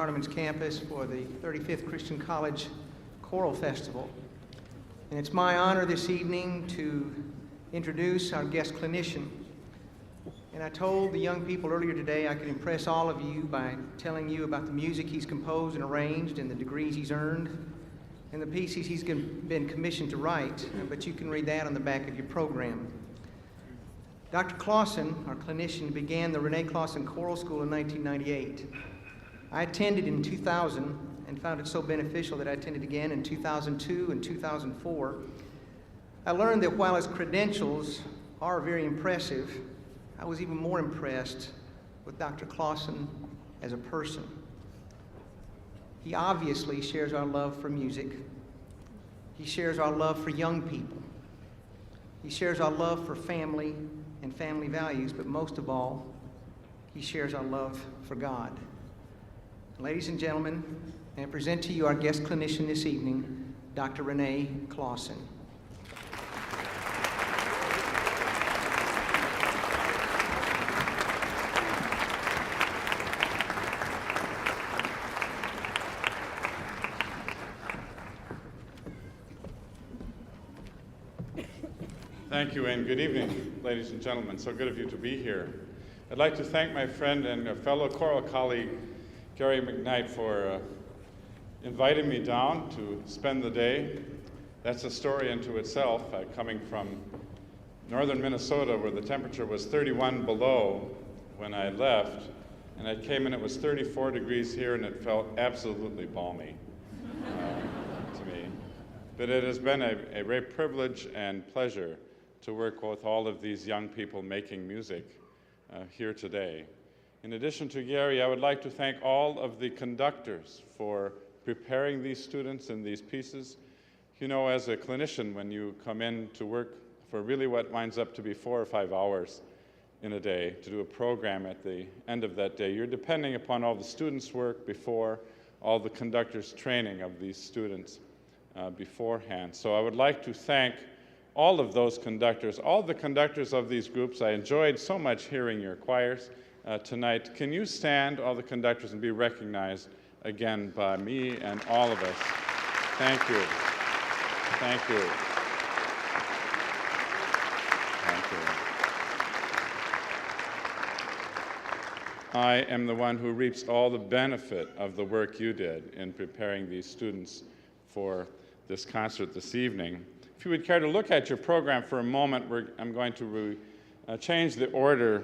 Hardeman's campus for the 35th Christian College Choral Festival. And it's my honor this evening to introduce our guest clinician. And I told the young people earlier today I could impress all of you by telling you about the music he's composed and arranged and the degrees he's earned and the pieces he's been commissioned to write, but you can read that on the back of your program. Dr. Clausen, our clinician, began the Renee Clausen Choral School in 1998. I attended in 2000 and found it so beneficial that I attended again in 2002 and 2004. I learned that while his credentials are very impressive, I was even more impressed with Dr. Clausen as a person. He obviously shares our love for music. He shares our love for young people. He shares our love for family and family values, but most of all, he shares our love for God. Ladies and gentlemen, I present to you our guest clinician this evening, Dr. Renee Clausen. Thank you, and good evening, ladies and gentlemen. So good of you to be here. I'd like to thank my friend and fellow choral colleague, Gary McKnight, for inviting me down to spend the day. That's a story unto itself, coming from northern Minnesota, where the temperature was 31 below when I left, and I came in, it was 34 degrees here, and it felt absolutely balmy to me. But it has been a great privilege and pleasure to work with all of these young people making music here today. In addition to Gary, I would like to thank all of the conductors for preparing these students in these pieces. You know, as a clinician, when you come in to work for really what winds up to be 4 or 5 hours in a day to do a program at the end of that day, you're depending upon all the students' work before, all the conductors' training of these students beforehand. So I would like to thank all of those conductors, all the conductors of these groups. I enjoyed so much hearing your choirs tonight. Can you stand, all the conductors, and be recognized again by me and all of us? Thank you. Thank you. Thank you. I am the one who reaps all the benefit of the work you did in preparing these students for this concert this evening. If you would care to look at your program for a moment, I'm going to change the order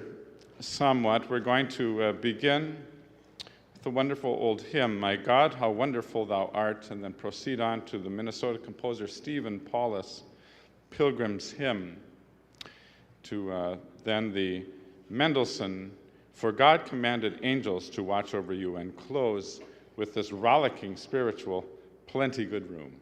somewhat. We're going to begin with the wonderful old hymn, My God, How Wonderful Thou Art, and then proceed on to the Minnesota composer Stephen Paulus, Pilgrim's Hymn, to then the Mendelssohn, For God Commanded Angels to Watch Over You, and close with this rollicking spiritual, Plenty Good Room.